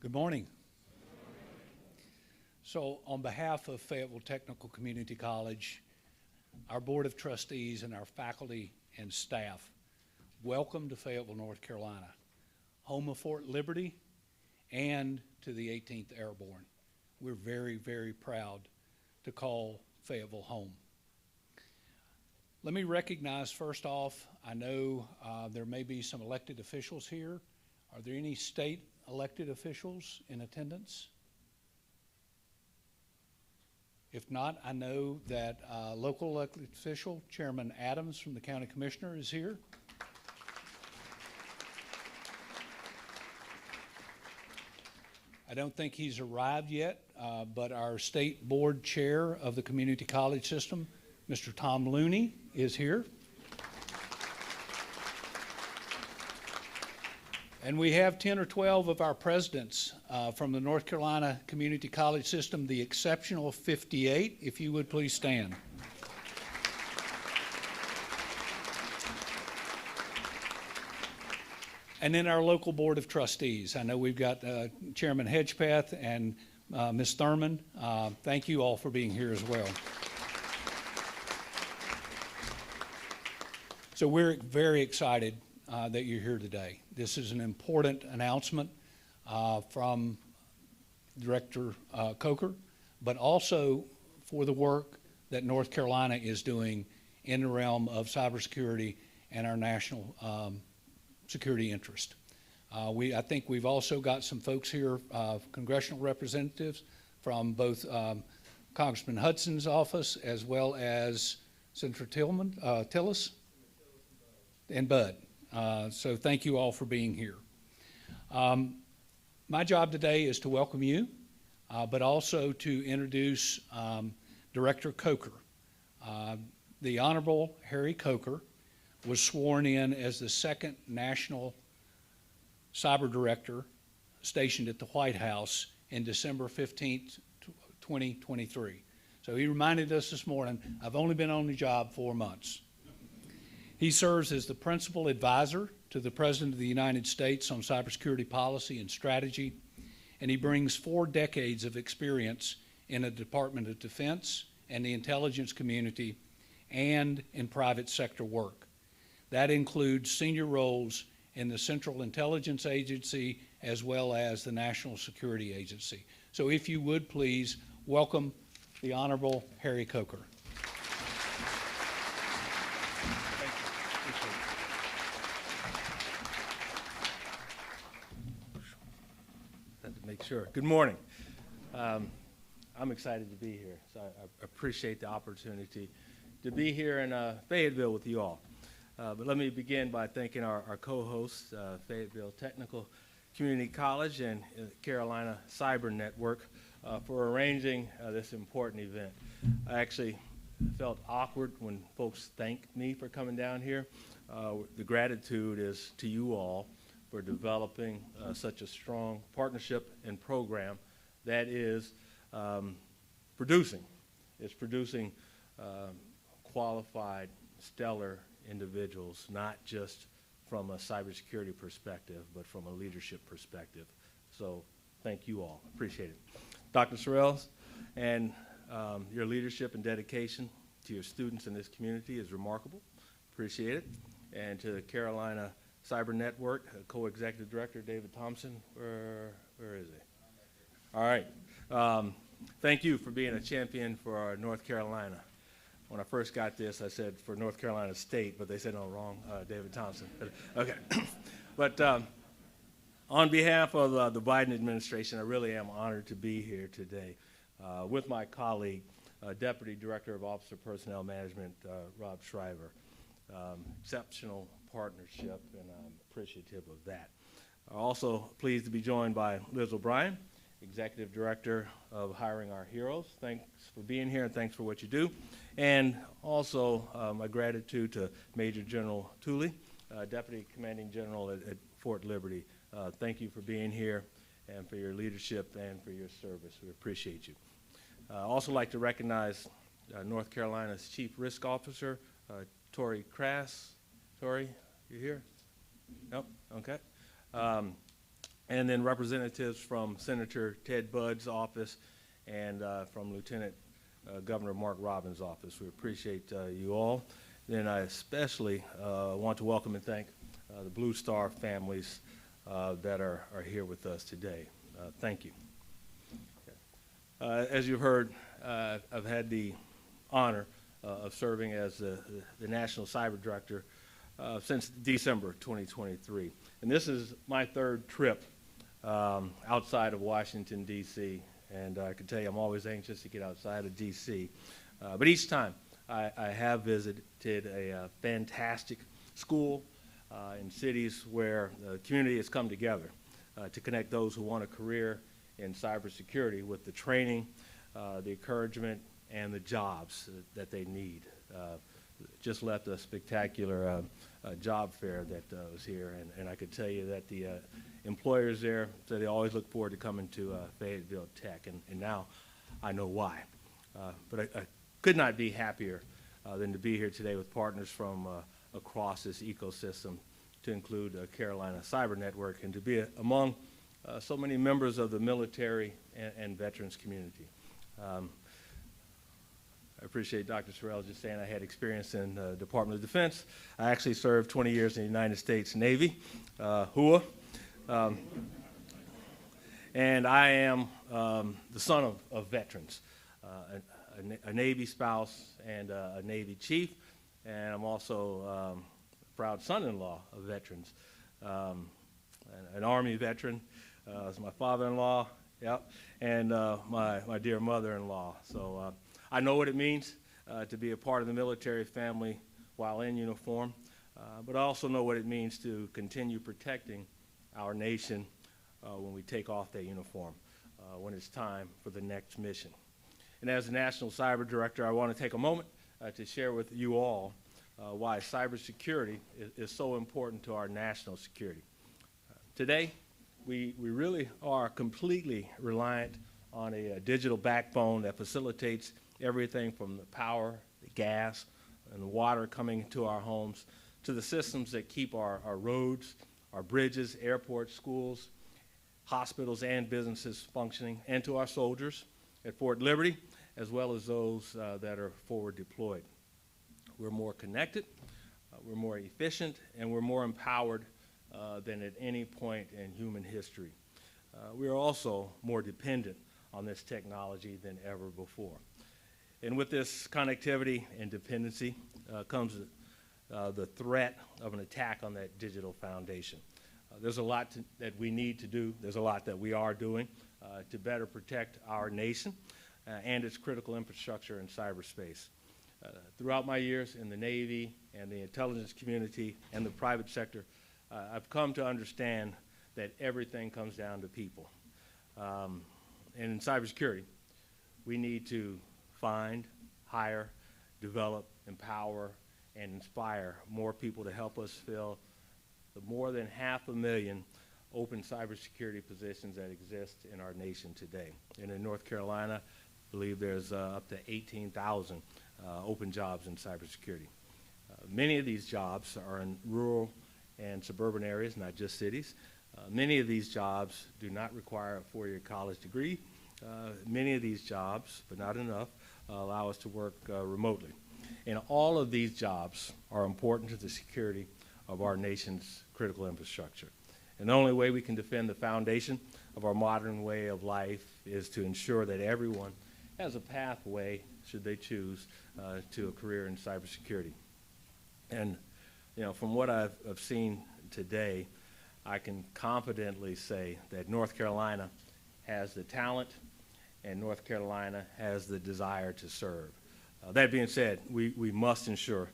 Good morning. So on behalf of Fayetteville Technical Community College, our Board of Trustees and our faculty and staff, welcome to Fayetteville, North Carolina, home of Fort Liberty and to the 18th Airborne. We're very, very proud to call Fayetteville home. Let me recognize first off, I know there may be some elected officials here. Are there any state elected officials in attendance? If not, I know that local elected official, Chairman Adams from the County Commissioner is here. I don't think he's arrived yet, but our state board chair of the community college system, Mr. Tom Looney, is here. And we have 10 or 12 of our presidents from the North Carolina Community College System, the exceptional 58, if you would please stand. And then our local board of trustees. I know we've got Chairman Hedgepeth and Ms. Thurman. Thank you all for being here as well. So we're very excited that you're here today. This is an important announcement from Director Coker, but also for the work that North Carolina is doing in the realm of cybersecurity and our national security interest. I think we've also got some folks here, congressional representatives from both Congressman Hudson's office as well as Senator Tillis and Bud. So thank you all for being here. My job today is to welcome you, but also to introduce Director Coker. The Honorable Harry Coker was sworn in as the second National Cyber Director stationed at the White House in December 15th, 2023. So he reminded us this morning, I've only been on the job 4 months. He serves as the principal advisor to the President of the United States on cybersecurity policy and strategy, and he brings 4 decades of experience in the Department of Defense and the intelligence community and in private sector work. That includes senior roles in the Central Intelligence Agency as well as the National Security Agency. So if you would please welcome the Honorable Harry Coker. Sure. Good morning. I'm excited to be here, so I appreciate the opportunity to be here in Fayetteville with you all. But let me begin by thanking our co-hosts, Fayetteville Technical Community College and Carolina Cyber Network, for arranging this important event. I actually felt awkward when folks thanked me for coming down here. The gratitude is to you all for developing such a strong partnership and program that is producing qualified, stellar individuals, not just from a cybersecurity perspective, but from a leadership perspective. So thank you all, appreciate it. Dr. Sorrells, and your leadership and dedication to your students in this community is remarkable, appreciate it. And to the Carolina Cyber Network, co-executive director David Thompson, where is he? All right. Thank you for being a champion for North Carolina. When I first got this, I said for North Carolina State, but they said no, wrong, David Thompson. Okay. But on behalf of the Biden administration, I really am honored to be here today with my colleague, Deputy Director of Officer Personnel Management, Rob Shriver. Exceptional partnership, and I'm appreciative of that. I'm also pleased to be joined by Liz O'Brien, Executive Director of Hiring Our Heroes. Thanks for being here and thanks for what you do. And also my gratitude to Major General Tuley, Deputy Commanding General at Fort Liberty. Thank you for being here and for your leadership and for your service. We appreciate you. I'd also like to recognize North Carolina's Chief Risk Officer, Tori Crass. Tori, you here? Nope, okay. and then representatives from Senator Ted Budd's office and from Lieutenant Governor Mark Robbins' office. We appreciate you all. Then I especially want to welcome and thank the Blue Star families that are here with us today. Thank you. As you've heard, I've had the honor of serving as the National Cyber Director since December 2023. And this is my third trip outside of Washington, D.C., and I can tell you I'm always anxious to get outside of D.C. But each time I have visited a fantastic school in cities where the community has come together to connect those who want a career in cybersecurity with the training, the encouragement, and the jobs that they need. Just left a spectacular job fair that was here, and I could tell you that the employers there said they always look forward to coming to Fayetteville Tech, and now I know why. But I could not be happier than to be here today with partners from across this ecosystem, to include Carolina Cyber Network, and to be among so many members of the military and veterans community. I appreciate Dr. Sorrells just saying I had experience in the Department of Defense. I actually served 20 years in the United States Navy, HUA. And I am the son of veterans, a Navy spouse and a Navy chief, and I'm also a proud son-in-law of veterans, an Army veteran. It's my father-in-law, yep, and my dear mother-in-law. So I know what it means to be a part of the military family while in uniform, but I also know what it means to continue protecting our nation when we take off that uniform, when it's time for the next mission. And as the National Cyber Director, I want to take a moment to share with you all why cybersecurity is so important to our national security. Today, we really are completely reliant on a digital backbone that facilitates everything from the power, the gas, and the water coming to our homes, to the systems that keep our roads, our bridges, airports, schools, hospitals, and businesses functioning, and to our soldiers at Fort Liberty, as well as those that are forward deployed. We're more connected, we're more efficient, and we're more empowered than at any point in human history. We are also more dependent on this technology than ever before. And with this connectivity and dependency comes the threat of an attack on that digital foundation. There's a lot that we need to do. There's a lot that we are doing to better protect our nation and its critical infrastructure in cyberspace. Throughout my years in the Navy and the intelligence community and the private sector, I've come to understand that everything comes down to people. And in cybersecurity, we need to find, hire, develop, empower, and inspire more people to help us fill the more than 500,000 open cybersecurity positions that exist in our nation today. And in North Carolina, I believe there's up to 18,000 open jobs in cybersecurity. Many of these jobs are in rural and suburban areas, not just cities. Many of these jobs do not require a four-year college degree. Many of these jobs, but not enough, allow us to work remotely. And all of these jobs are important to the security of our nation's critical infrastructure. And the only way we can defend the foundation of our modern way of life is to ensure that everyone has a pathway, should they choose, to a career in cybersecurity. And you know, from what I've seen today, I can confidently say that North Carolina has the talent and North Carolina has the desire to serve. That being said, we must ensure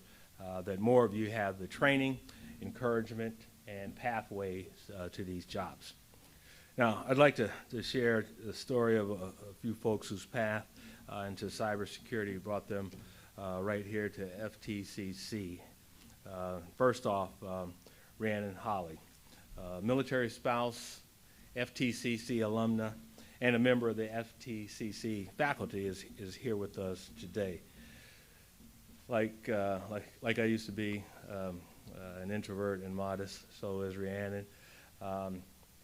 that more of you have the training, encouragement, and pathways to these jobs. Now, I'd like to share the story of a few folks whose path into cybersecurity brought them right here to FTCC. First off, Rhiannon Holly, military spouse, FTCC alumna, and a member of the FTCC faculty is here with us today. Like I used to be an introvert and modest, so is Rhiannon.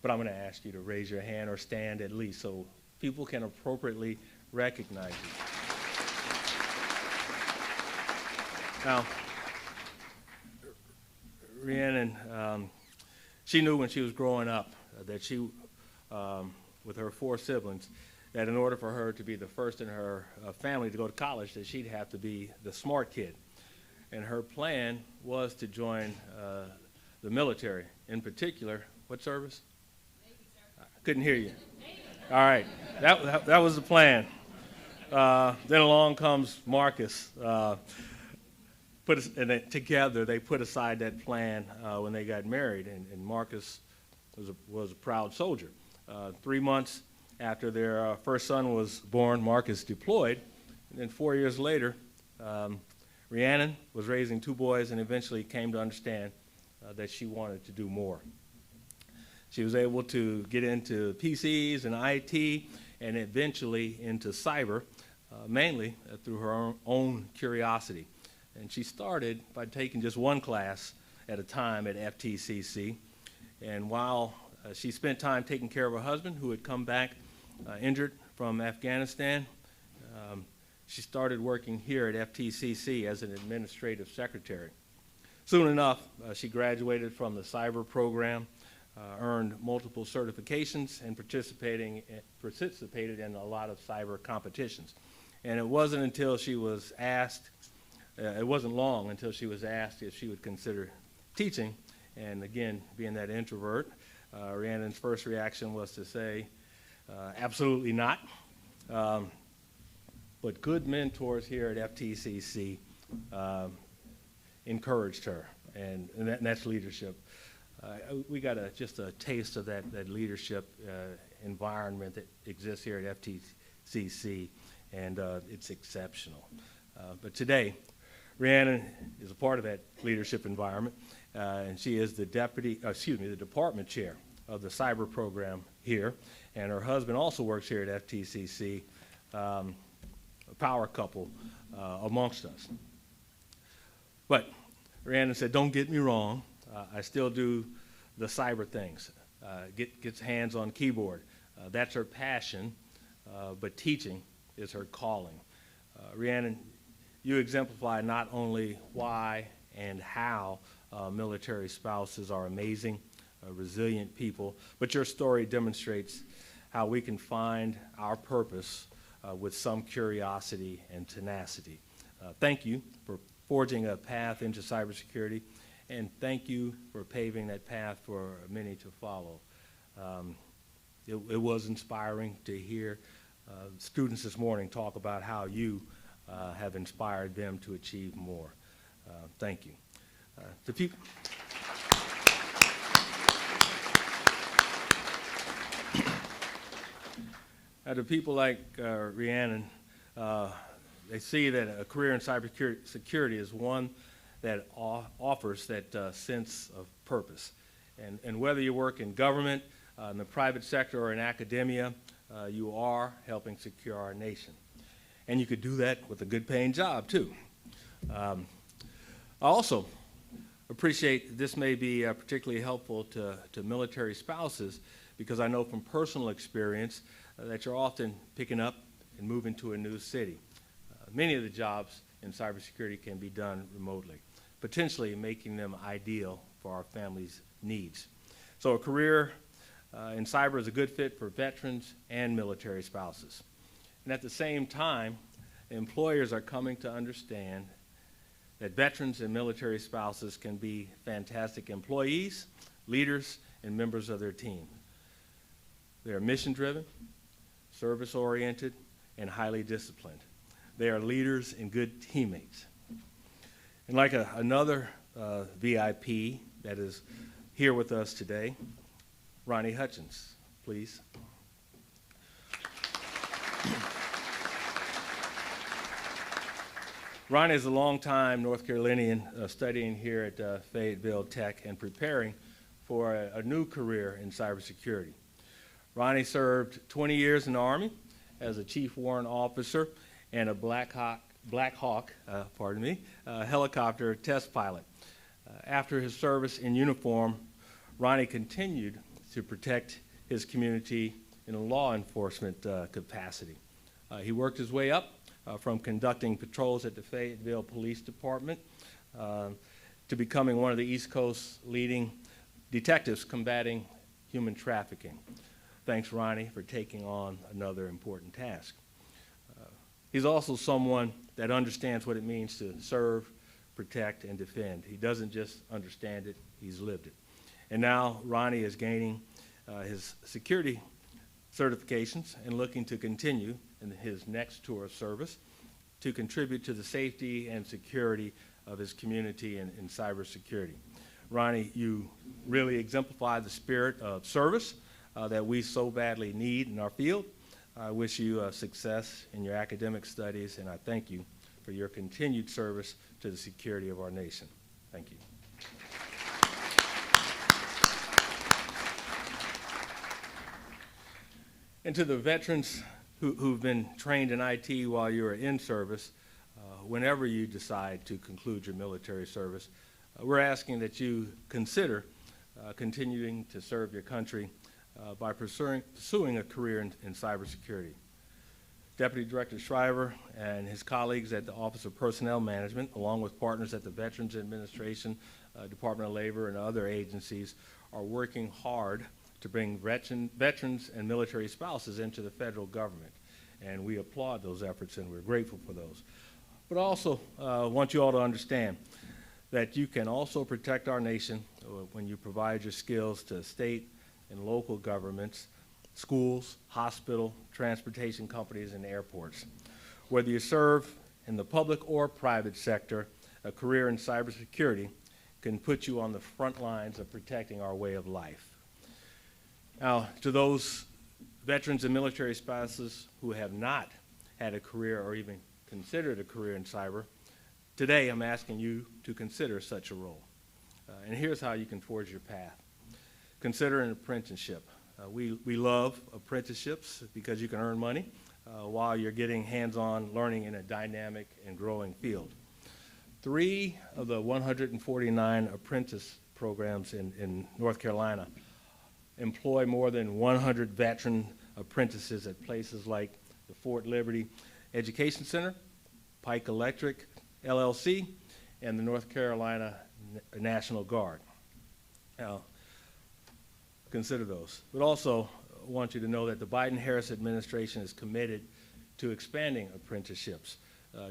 but I'm going to ask you to raise your hand or stand at least so people can appropriately recognize you. Now, Rhiannon, she knew when she was growing up that she, with her 4 siblings, that in order for her to be the first in her family to go to college, that she'd have to be the smart kid. And her plan was to join the military. In particular, what service? Navy, sir. I couldn't hear you. Navy. All right, that was the plan. Then along comes Marcus. Together, they put aside that plan when they got married, and Marcus was a proud soldier. 3 months after their first son was born, Marcus deployed, and then 4 years later, Rhiannon was raising 2 boys and eventually came to understand that she wanted to do more. She was able to get into PCs and IT and eventually into cyber, mainly through her own curiosity. And she started by taking just 1 class at a time at FTCC. And while she spent time taking care of her husband, who had come back injured from Afghanistan, she started working here at FTCC as an administrative secretary. Soon enough, she graduated from the cyber program, earned multiple certifications, and participated in a lot of cyber competitions. And it wasn't until she was asked, it wasn't long until she was asked if she would consider teaching. And again, being that introvert, Rhiannon's first reaction was to say, absolutely not. But good mentors here at FTCC encouraged her, and that's leadership. We got just a taste of that leadership environment that exists here at FTCC, and it's exceptional. But today, Rhiannon is a part of that leadership environment, and she is the the department chair of the cyber program here, and her husband also works here at FTCC, a power couple amongst us. But Rhiannon said, don't get me wrong, I still do the cyber things, gets hands on keyboard. That's her passion, but teaching is her calling. Rhiannon, you exemplify not only why and how military spouses are amazing, resilient people, but your story demonstrates how we can find our purpose with some curiosity and tenacity. Thank you for forging a path into cybersecurity, and thank you for paving that path for many to follow. It was inspiring to hear students this morning talk about how you have inspired them to achieve more. Thank you. To people like Rhiannon, they see that a career in cybersecurity is one that offers that sense of purpose. And whether you work in government, in the private sector, or in academia, you are helping secure our nation. And you could do that with a good paying job, too. I also appreciate this may be particularly helpful to military spouses, because I know from personal experience that you're often picking up and moving to a new city. Many of the jobs in cybersecurity can be done remotely, potentially making them ideal for our family's needs. So a career in cyber is a good fit for veterans and military spouses. And at the same time, employers are coming to understand that veterans and military spouses can be fantastic employees, leaders, and members of their team. They are mission-driven, service-oriented, and highly disciplined. They are leaders and good teammates. And like another VIP that is here with us today, Ronnie Hutchins, please. Ronnie is a longtime North Carolinian studying here at Fayetteville Tech and preparing for a new career in cybersecurity. Ronnie served 20 years in the Army as a chief warrant officer and a Black Hawk helicopter test pilot. After his service in uniform, Ronnie continued to protect his community in a law enforcement capacity. He worked his way up from conducting patrols at the Fayetteville Police Department to becoming one of the East Coast's leading detectives combating human trafficking. Thanks, Ronnie, for taking on another important task. He's also someone that understands what it means to serve, protect, and defend. He doesn't just understand it, he's lived it. And now Ronnie is gaining his security certifications and looking to continue in his next tour of service to contribute to the safety and security of his community in cybersecurity. Ronnie, you really exemplify the spirit of service that we so badly need in our field. I wish you success in your academic studies, and I thank you for your continued service to the security of our nation. Thank you. And to the veterans who've been trained in IT while you were in service, whenever you decide to conclude your military service, we're asking that you consider continuing to serve your country by pursuing a career in cybersecurity. Deputy Director Shriver and his colleagues at the Office of Personnel Management, along with partners at the Veterans Administration, Department of Labor, and other agencies, are working hard to bring veterans and military spouses into the federal government. And we applaud those efforts, and we're grateful for those. But also want you all to understand that you can also protect our nation when you provide your skills to state and local governments, schools, hospital, transportation companies, and airports. Whether you serve in the public or private sector, a career in cybersecurity can put you on the front lines of protecting our way of life. Now, to those veterans and military spouses who have not had a career or even considered a career in cyber, today I'm asking you to consider such a role. And here's how you can forge your path. Consider an apprenticeship. We love apprenticeships because you can earn money while you're getting hands-on learning in a dynamic and growing field. 3 of the 149 apprentice programs in North Carolina employ more than 100 veteran apprentices at places like the Fort Liberty Education Center, Pike Electric LLC, and the North Carolina National Guard. Now, consider those. But also want you to know that the Biden-Harris administration is committed to expanding apprenticeships.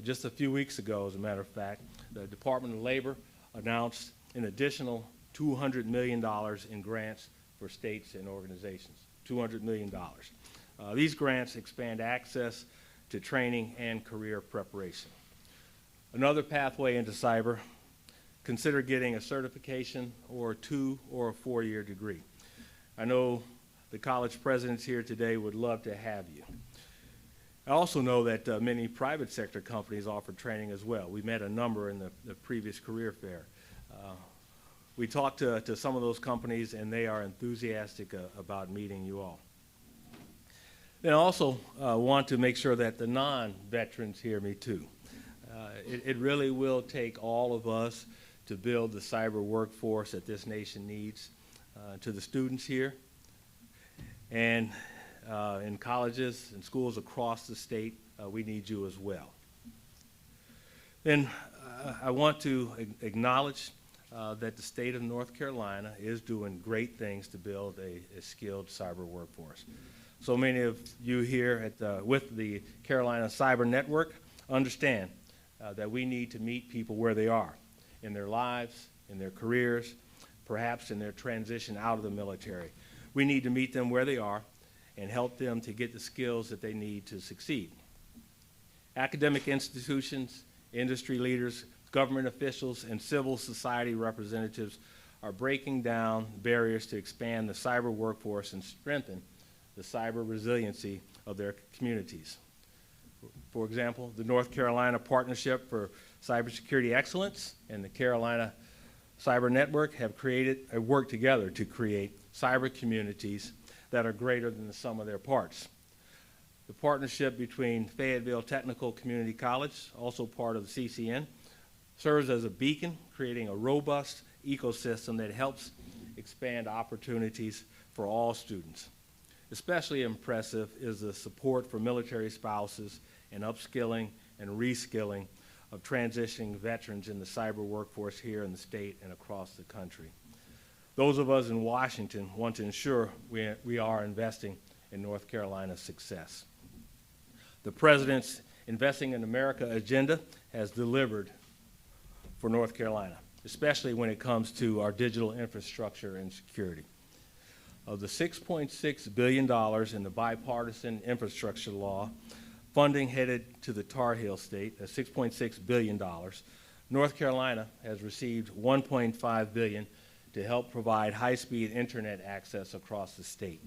Just a few weeks ago, as a matter of fact, the Department of Labor announced an additional $200 million in grants for states and organizations, $200 million. These grants expand access to training and career preparation. Another pathway into cyber, consider getting a certification or a 2- or a 4-year degree. I know the college presidents here today would love to have you. I also know that many private sector companies offer training as well. We met a number in the previous career fair. We talked to some of those companies, and they are enthusiastic about meeting you all. Then I also want to make sure that the non-veterans hear me too. It really will take all of us to build the cyber workforce that this nation needs. To the students here and in colleges and schools across the state, we need you as well. Then I want to acknowledge that the state of North Carolina is doing great things to build a skilled cyber workforce. So many of you here with the Carolina Cyber Network understand that we need to meet people where they are in their lives, in their careers, perhaps in their transition out of the military. We need to meet them where they are and help them to get the skills that they need to succeed. Academic institutions, industry leaders, government officials, and civil society representatives are breaking down barriers to expand the cyber workforce and strengthen the cyber resiliency of their communities. For example, the North Carolina Partnership for Cybersecurity Excellence and the Carolina Cyber Network have worked together to create cyber communities that are greater than the sum of their parts. The partnership between Fayetteville Technical Community College, also part of the CCN, serves as a beacon, creating a robust ecosystem that helps expand opportunities for all students. Especially impressive is the support for military spouses and upskilling and reskilling of transitioning veterans in the cyber workforce here in the state and across the country. Those of us in Washington want to ensure we are investing in North Carolina's success. The President's Investing in America agenda has delivered for North Carolina, especially when it comes to our digital infrastructure and security. Of the $6.6 billion in the bipartisan infrastructure law, funding headed to the Tar Heel State, $6.6 billion, North Carolina has received $1.5 billion to help provide high-speed internet access across the state.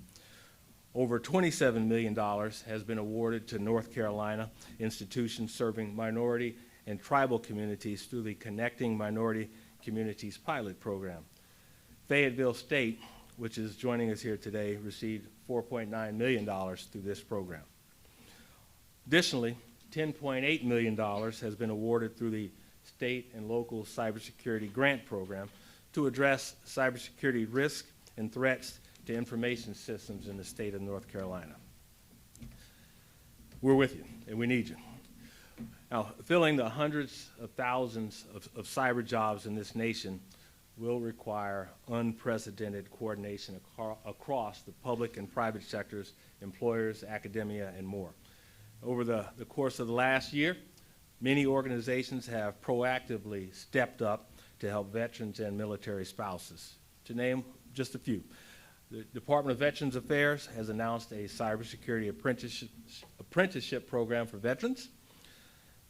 Over $27 million has been awarded to North Carolina institutions serving minority and tribal communities through the Connecting Minority Communities pilot program. Fayetteville State, which is joining us here today, received $4.9 million through this program. Additionally, $10.8 million has been awarded through the state and local cybersecurity grant program to address cybersecurity risks and threats to information systems in the state of North Carolina. We're with you, and we need you. Now, filling the hundreds of thousands of cyber jobs in this nation will require unprecedented coordination across the public and private sectors, employers, academia, and more. Over the course of the last year, many organizations have proactively stepped up to help veterans and military spouses. To name just a few, the Department of Veterans Affairs has announced a cybersecurity apprenticeship program for veterans.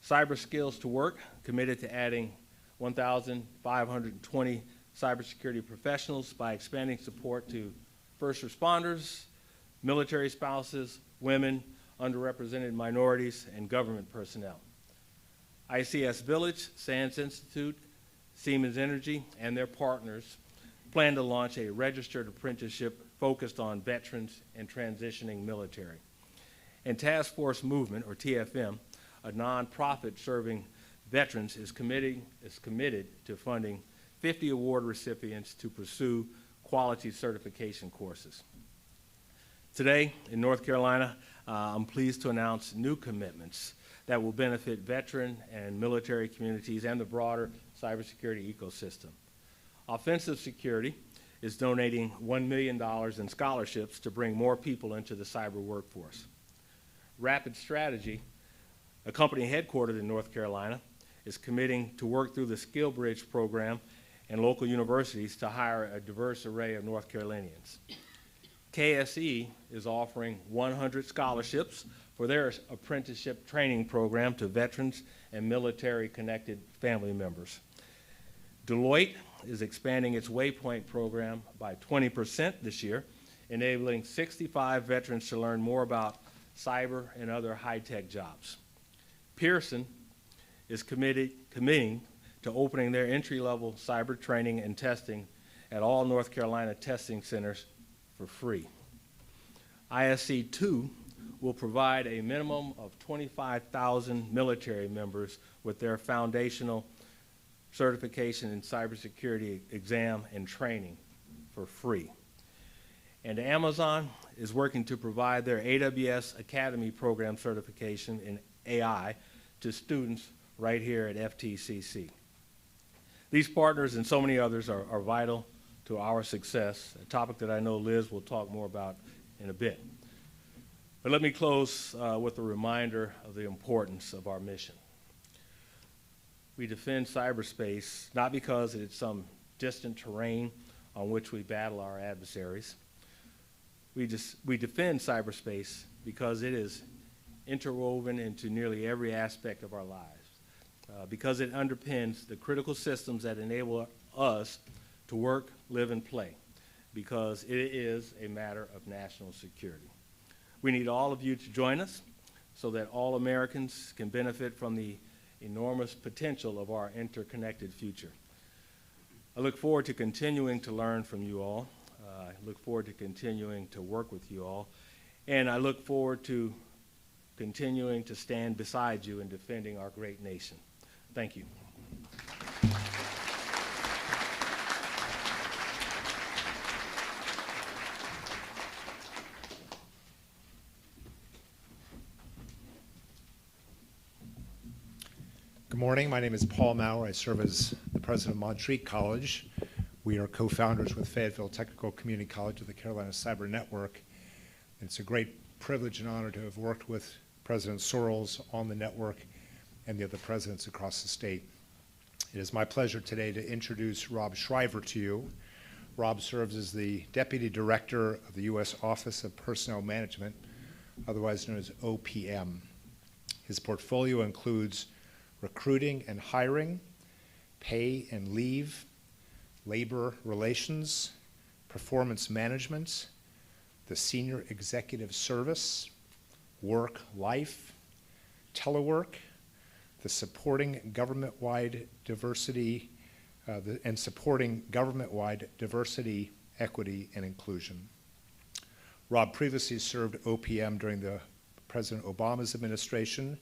Cyber Skills to Work committed to adding 1,520 cybersecurity professionals by expanding support to first responders, military spouses, women, underrepresented minorities, and government personnel. ICS Village, Sands Institute, Siemens Energy, and their partners plan to launch a registered apprenticeship focused on veterans and transitioning military. And Task Force Movement, or TFM, a nonprofit serving veterans, is committed to funding 50 award recipients to pursue quality certification courses. Today, in North Carolina, I'm pleased to announce new commitments that will benefit veteran and military communities and the broader cybersecurity ecosystem. Offensive Security is donating $1 million in scholarships to bring more people into the cyber workforce. Rapid Strategy, a company headquartered in North Carolina, is committing to work through the Skill Bridge program and local universities to hire a diverse array of North Carolinians. KSE is offering 100 scholarships for their apprenticeship training program to veterans and military-connected family members. Deloitte is expanding its Waypoint program by 20% this year, enabling 65 veterans to learn more about cyber and other high-tech jobs. Pearson is committing to opening their entry-level cyber training and testing at all North Carolina testing centers for free. ISC 2 will provide a minimum of 25,000 military members with their foundational certification in cybersecurity exam and training for free. And Amazon is working to provide their AWS Academy program certification in AI to students right here at FTCC. These partners and so many others are vital to our success, a topic that I know Liz will talk more about in a bit. But let me close with a reminder of the importance of our mission. We defend cyberspace not because it's some distant terrain on which we battle our adversaries. We defend cyberspace because it is interwoven into nearly every aspect of our lives, because it underpins the critical systems that enable us to work, live, and play, because it is a matter of national security. We need all of you to join us so that all Americans can benefit from the enormous potential of our interconnected future. I look forward to continuing to learn from you all. I look forward to continuing to work with you all. And I look forward to continuing to stand beside you in defending our great nation. Thank you. Good morning. My name is Paul Maurer. I serve as the president of Montreat College. We are co-founders with Fayetteville Technical Community College of the Carolina Cyber Network. And it's a great privilege and honor to have worked with President Sorrells on the network and the other presidents across the state. It is my pleasure today to introduce Rob Shriver to you. Rob serves as the Deputy Director of the U.S. Office of Personnel Management, otherwise known as OPM. His portfolio includes recruiting and hiring, pay and leave, labor relations, performance management, the Senior Executive Service, work life, telework, the supporting government-wide diversity, and supporting government-wide diversity, equity, and inclusion. Rob previously served OPM during the President Obama's administration.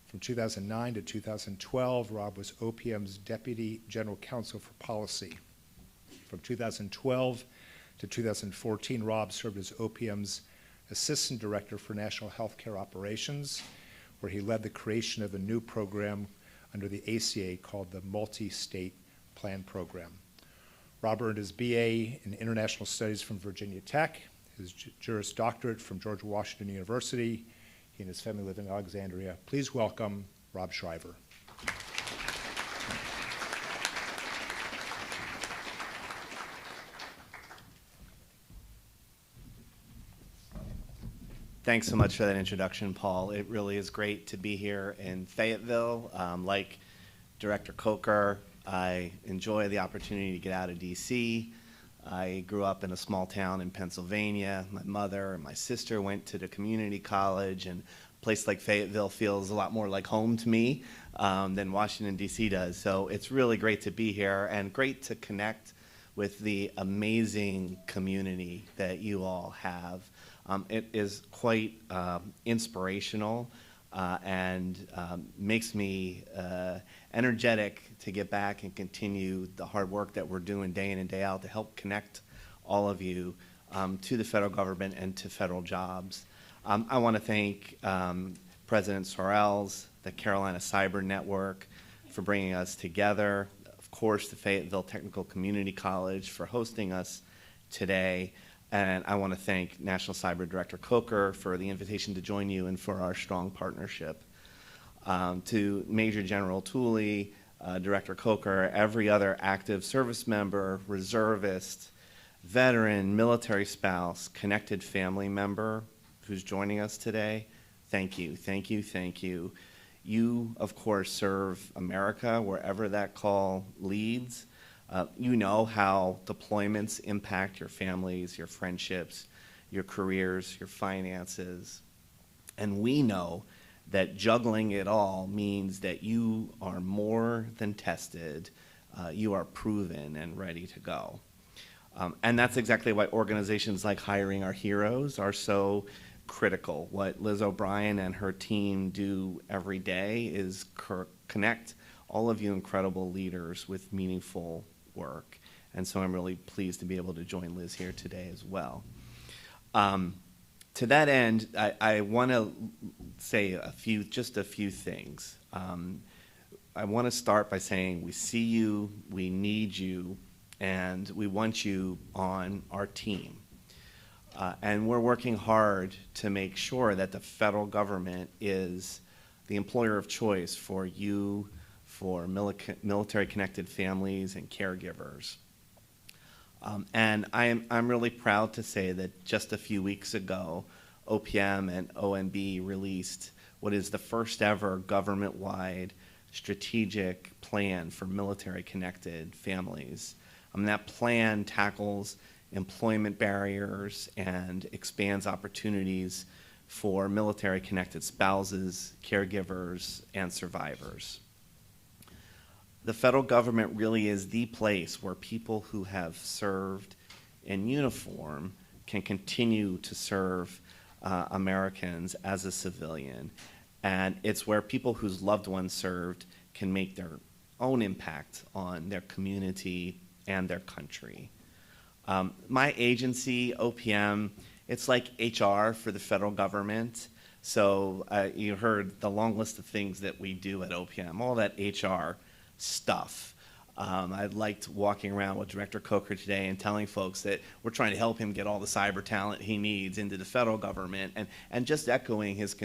From 2009 to 2012, Rob was OPM's Deputy General Counsel for Policy. From 2012 to 2014, Rob served as OPM's Assistant Director for National Healthcare Operations, where he led the creation of a new program under the ACA called the Multi-State Plan Program. Rob earned his BA in International Studies from Virginia Tech, his Juris Doctorate from George Washington University. He and his family live in Alexandria. Please welcome Rob Shriver. Thanks so much for that introduction, Paul. It really is great to be here in Fayetteville. Like Director Coker, I enjoy the opportunity to get out of D.C. I grew up in a small town in Pennsylvania. My mother and my sister went to the community college, and a place like Fayetteville feels a lot more like home to me than Washington, D.C. does. So it's really great to be here and great to connect with the amazing community that you all have. It is quite inspirational and makes me energetic to get back and continue the hard work that we're doing day in and day out to help connect all of you to the federal government and to federal jobs. I want to thank President Sorrells, the Carolina Cyber Network, for bringing us together. Of course, the Fayetteville Technical Community College for hosting us today. And I want to thank National Cyber Director Coker for the invitation to join you and for our strong partnership. To Major General Tuley, Director Coker, every other active service member, reservist, veteran, military spouse, connected family member who's joining us today, thank you, thank you, thank you. You, of course, serve America wherever that call leads. You know how deployments impact your families, your friendships, your careers, your finances. And we know that juggling it all means that you are more than tested. You are proven and ready to go. And that's exactly why organizations like Hiring Our Heroes are so critical. What Liz O'Brien and her team do every day is connect all of you incredible leaders with meaningful work. And so I'm really pleased to be able to join Liz here today as well. To that end, I want to say just a few things. I want to start by saying we see you, we need you, and we want you on our team. And we're working hard to make sure that the federal government is the employer of choice for you, for military-connected families and caregivers. And I'm really proud to say that just a few weeks ago, OPM and OMB released what is the first ever government-wide strategic plan for military-connected families. That plan tackles employment barriers and expands opportunities for military-connected spouses, caregivers, and survivors. The federal government really is the place where people who have served in uniform can continue to serve Americans as a civilian. And it's where people whose loved ones served can make their own impact on their community and their country. My agency, OPM, it's like HR for the federal government. So you heard the long list of things that we do at OPM, all that HR stuff. I liked walking around with Director Coker today and telling folks that we're trying to help him get all the cyber talent he needs into the federal government, and just echoing his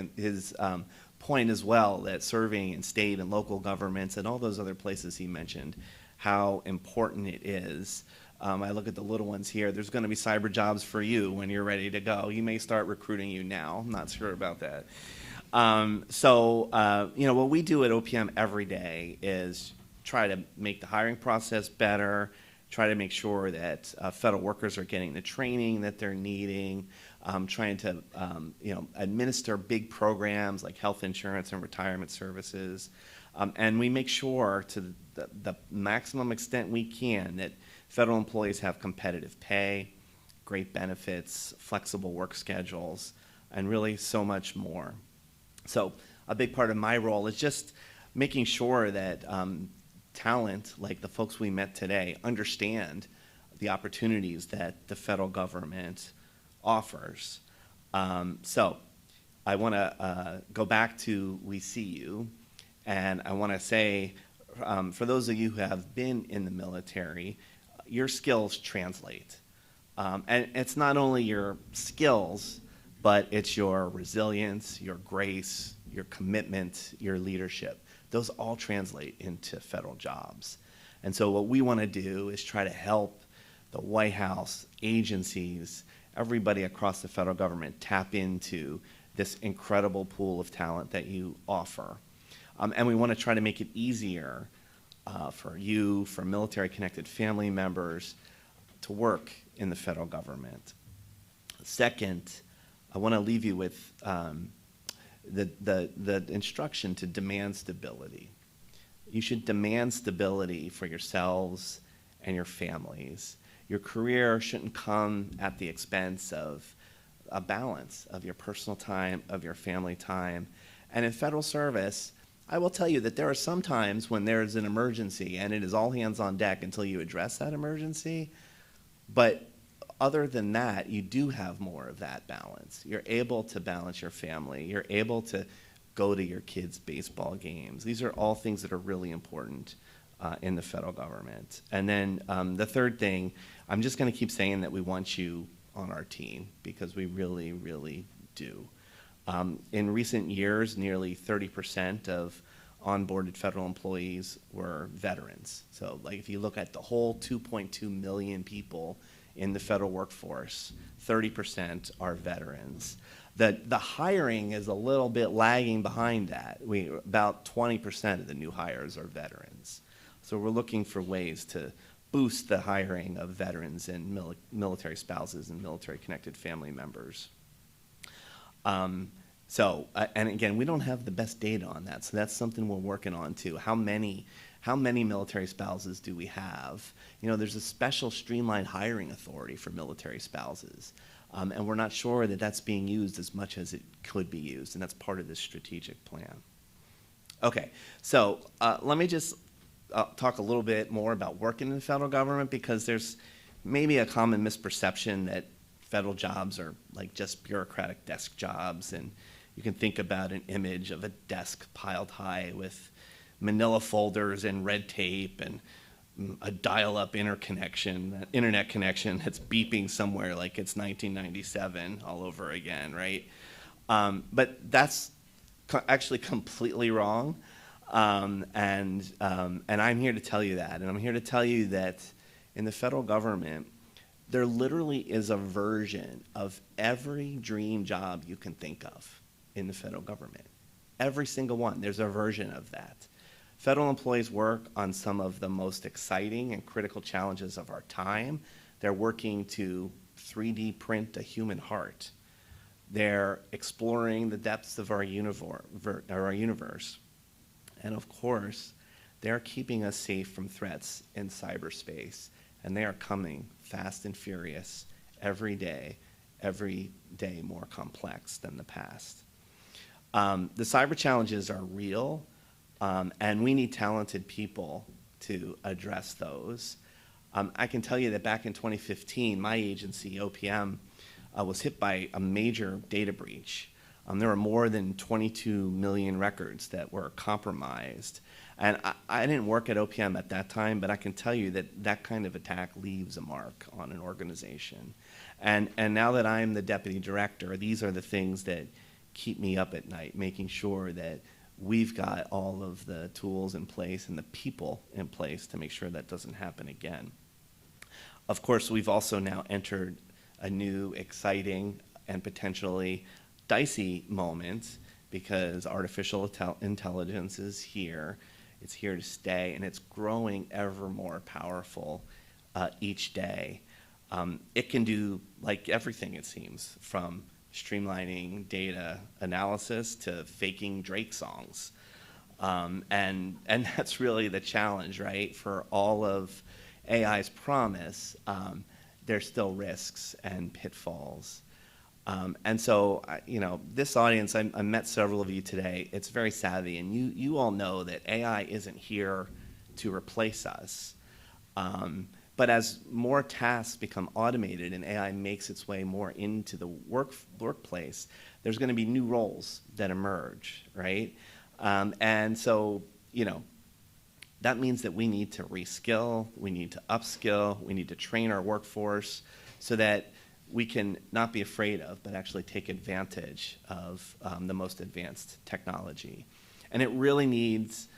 point as well, that serving in state and local governments and all those other places he mentioned, how important it is. I look at the little ones here. There's going to be cyber jobs for you when you're ready to go. You may start recruiting you now. I'm not sure about that. What we do at OPM every day is try to make the hiring process better, try to make sure that federal workers are getting the training that they're needing, trying to administer big programs like health insurance and retirement services. And we make sure to the maximum extent we can that federal employees have competitive pay, great benefits, flexible work schedules, and really so much more. So a big part of my role is just making sure that talent, like the folks we met today, understand the opportunities that the federal government offers. So I want to go back to We See You, and I want to say, for those of you who have been in the military, your skills translate. And it's not only your skills, but it's your resilience, your grace, your commitment, your leadership. Those all translate into federal jobs. And so what we want to do is try to help the White House, agencies, everybody across the federal government tap into this incredible pool of talent that you offer. And we want to try to make it easier for you, for military-connected family members, to work in the federal government. Second, I want to leave you with the instruction to demand stability. You should demand stability for yourselves and your families. Your career shouldn't come at the expense of a balance of your personal time, of your family time. And in federal service, I will tell you that there are some times when there is an emergency and it is all hands on deck until you address that emergency. But other than that, you do have more of that balance. You're able to balance your family. You're able to go to your kids' baseball games. These are all things that are really important in the federal government. And then the third thing, I'm just going to keep saying that we want you on our team because we really, really do. In recent years, nearly 30% of onboarded federal employees were veterans. So like if you look at the whole 2.2 million people in the federal workforce, 30% are veterans. The hiring is a little bit lagging behind that. About 20% of the new hires are veterans. So we're looking for ways to boost the hiring of veterans and military spouses and military-connected family members. And again, we don't have the best data on that, so that's something we're working on too. How many military spouses do we have? You know, there's a special streamlined hiring authority for military spouses, and we're not sure that that's being used as much as it could be used, and that's part of this strategic plan. Okay, so let me just talk a little bit more about working in the federal government, because there's maybe a common misperception that federal jobs are like just bureaucratic desk jobs, and you can think about an image of a desk piled high with manila folders and red tape and a dial-up internet connection that's beeping somewhere like it's 1997 all over again, right? But that's actually completely wrong, and I'm here to tell you that. And I'm here to tell you that in the federal government, there literally is a version of every dream job you can think of in the federal government. Every single one, there's a version of that. Federal employees work on some of the most exciting and critical challenges of our time. They're working to 3D print a human heart. They're exploring the depths of our universe. And of course, they're keeping us safe from threats in cyberspace. And they are coming fast and furious every day more complex than the past. The cyber challenges are real, and we need talented people to address those. I can tell you that back in 2015, my agency, OPM, was hit by a major data breach. There were more than 22 million records that were compromised. And I didn't work at OPM at that time, but I can tell you that that kind of attack leaves a mark on an organization. And now that I'm the deputy director, these are the things that keep me up at night, making sure that we've got all of the tools in place and the people in place to make sure that doesn't happen again. Of course, we've also now entered a new, exciting, and potentially dicey moment because artificial intelligence is here. It's here to stay, and it's growing ever more powerful each day. It can do like everything, it seems, from streamlining data analysis to faking Drake songs. And that's really the challenge, right? For all of AI's promise, there's still risks and pitfalls. And so, this audience, I met several of you today. It's very savvy, and you all know that AI isn't here to replace us. But as more tasks become automated and AI makes its way more into the workplace, there's going to be new roles that emerge, right? And so, that means that we need to reskill, we need to upskill, we need to train our workforce so that we can not be afraid of, but actually take advantage of the most advanced technology. And it really means,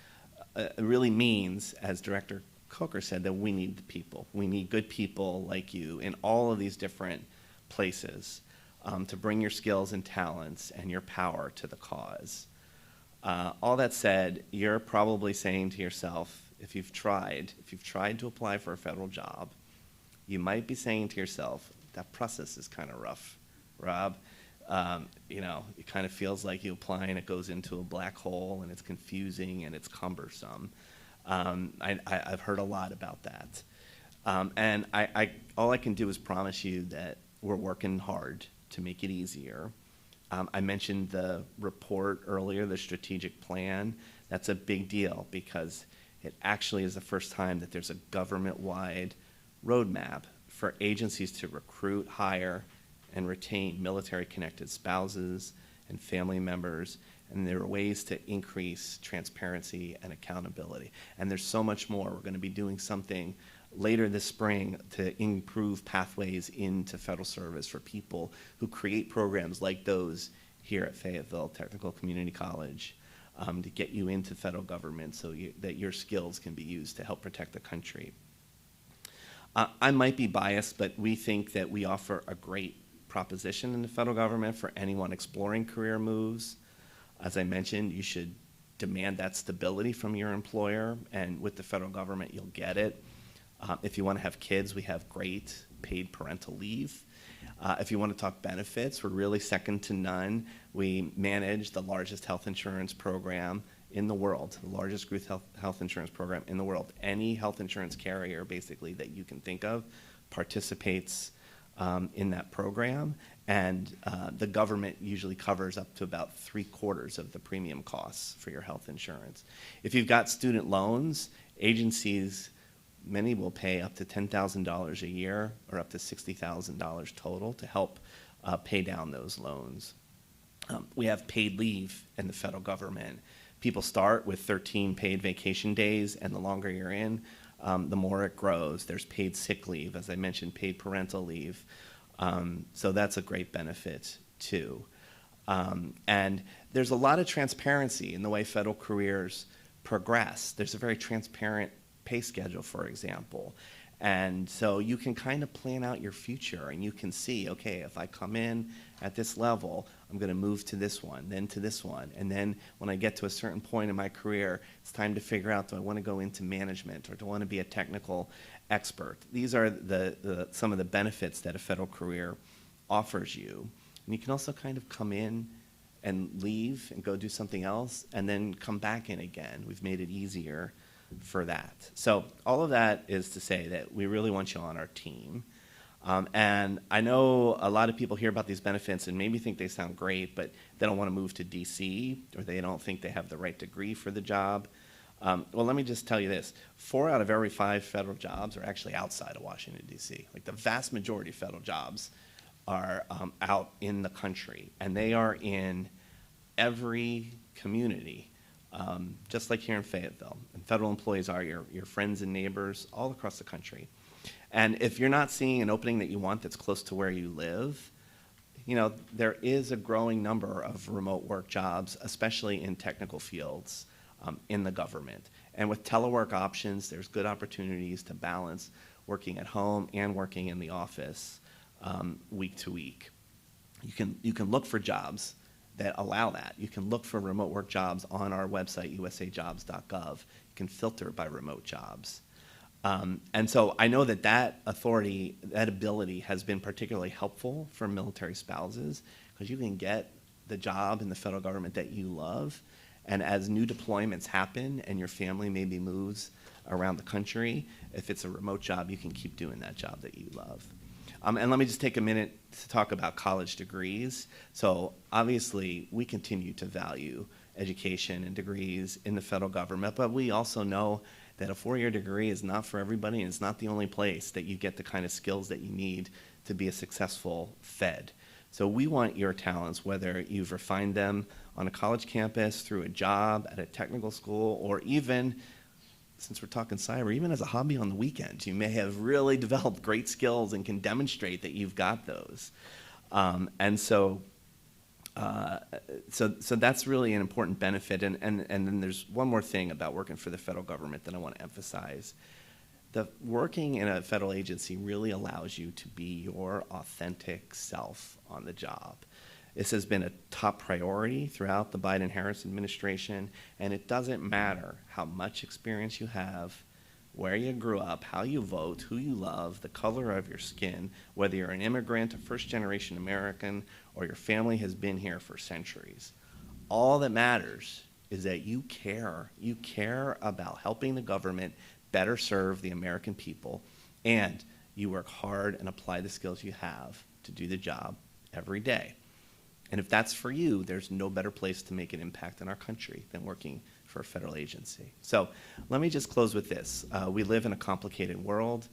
as Director Coker said, that we need the people. We need good people like you in all of these different places to bring your skills and talents and your power to the cause. All that said, you're probably saying to yourself, if you've tried to apply for a federal job, you might be saying to yourself, that process is kind of rough, Rob. It kind of feels like you apply and it goes into a black hole and it's confusing and it's cumbersome. I've heard a lot about that. And all I can do is promise you that we're working hard to make it easier. I mentioned the report earlier, the strategic plan. That's a big deal because it actually is the first time that there's a government-wide roadmap for agencies to recruit, hire, and retain military-connected spouses and family members. And there are ways to increase transparency and accountability. And there's so much more. We're going to be doing something later this spring to improve pathways into federal service for people who create programs like those here at Fayetteville Technical Community College to get you into federal government so that your skills can be used to help protect the country. I might be biased, but we think that we offer a great proposition in the federal government for anyone exploring career moves. As I mentioned, you should demand that stability from your employer, and with the federal government, you'll get it. If you want to have kids, we have great paid parental leave. If you want to talk benefits, we're really second to none. We manage the largest health insurance program in the world, the largest group health insurance program in the world. Any health insurance carrier, basically, that you can think of participates in that program, and the government usually covers up to about 3/4 of the premium costs for your health insurance. If you've got student loans, agencies, many will pay up to $10,000 a year or up to $60,000 total to help pay down those loans. We have paid leave in the federal government. People start with 13 paid vacation days, and the longer you're in, the more it grows. There's paid sick leave, as I mentioned, paid parental leave. So that's a great benefit, too. And there's a lot of transparency in the way federal careers progress. There's a very transparent pay schedule, for example. And so you can kind of plan out your future, and you can see, okay, if I come in at this level, I'm going to move to this one, then to this one. And then when I get to a certain point in my career, it's time to figure out, do I want to go into management or do I want to be a technical expert? These are some of the benefits that a federal career offers you. And you can also kind of come in and leave and go do something else and then come back in again. We've made it easier for that. So all of that is to say that we really want you on our team. And I know a lot of people hear about these benefits and maybe think they sound great, but they don't want to move to DC, or they don't think they have the right degree for the job. Well, let me just tell you this. 4 out of every 5 federal jobs are actually outside of Washington, D.C. Like the vast majority of federal jobs are out in the country, and they are in every community, just like here in Fayetteville. And federal employees are your friends and neighbors all across the country. And if you're not seeing an opening that you want that's close to where you live, you know, there is a growing number of remote work jobs, especially in technical fields in the government. And with telework options, there's good opportunities to balance working at home and working in the office week to week. You can look for jobs that allow that. You can look for remote work jobs on our website, usajobs.gov. You can filter by remote jobs. And so I know that that authority, that ability has been particularly helpful for military spouses, because you can get the job in the federal government that you love. And as new deployments happen and your family maybe moves around the country, if it's a remote job, you can keep doing that job that you love. And let me just take a minute to talk about college degrees. So obviously, we continue to value education and degrees in the federal government, but we also know that a four-year degree is not for everybody, and it's not the only place that you get the kind of skills that you need to be a successful Fed. So we want your talents, whether you've refined them on a college campus, through a job at a technical school, or even, since we're talking cyber, even as a hobby on the weekends. You may have really developed great skills and can demonstrate that you've got those. So that's really an important benefit. And then there's one more thing about working for the federal government that I want to emphasize. Working in a federal agency really allows you to be your authentic self on the job. This has been a top priority throughout the Biden-Harris administration, and it doesn't matter how much experience you have, where you grew up, how you vote, who you love, the color of your skin, whether you're an immigrant, a first-generation American, or your family has been here for centuries. All that matters is that you care. You care about helping the government better serve the American people, and you work hard and apply the skills you have to do the job every day. And if that's for you, there's no better place to make an impact in our country than working for a federal agency. So let me just close with this. We live in a complicated world.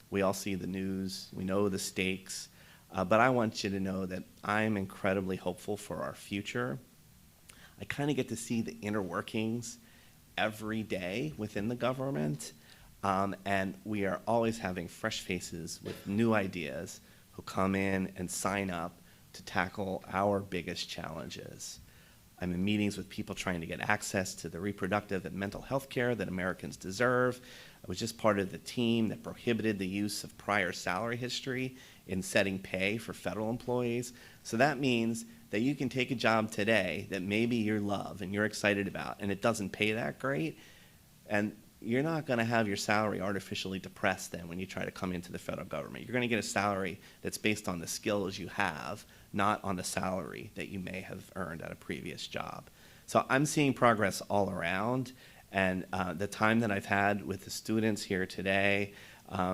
We all see the news. We know the stakes. But I want you to know that I'm incredibly hopeful for our future. I kind of get to see the inner workings every day within the government. And we are always having fresh faces with new ideas who come in and sign up to tackle our biggest challenges. I'm in meetings with people trying to get access to the reproductive and mental health care that Americans deserve. I was just part of the team that prohibited the use of prior salary history in setting pay for federal employees. So that means that you can take a job today that maybe you love and you're excited about, and it doesn't pay that great, and you're not going to have your salary artificially depressed then when you try to come into the federal government. You're going to get a salary that's based on the skills you have, not on the salary that you may have earned at a previous job. So I'm seeing progress all around, and the time that I've had with the students here today,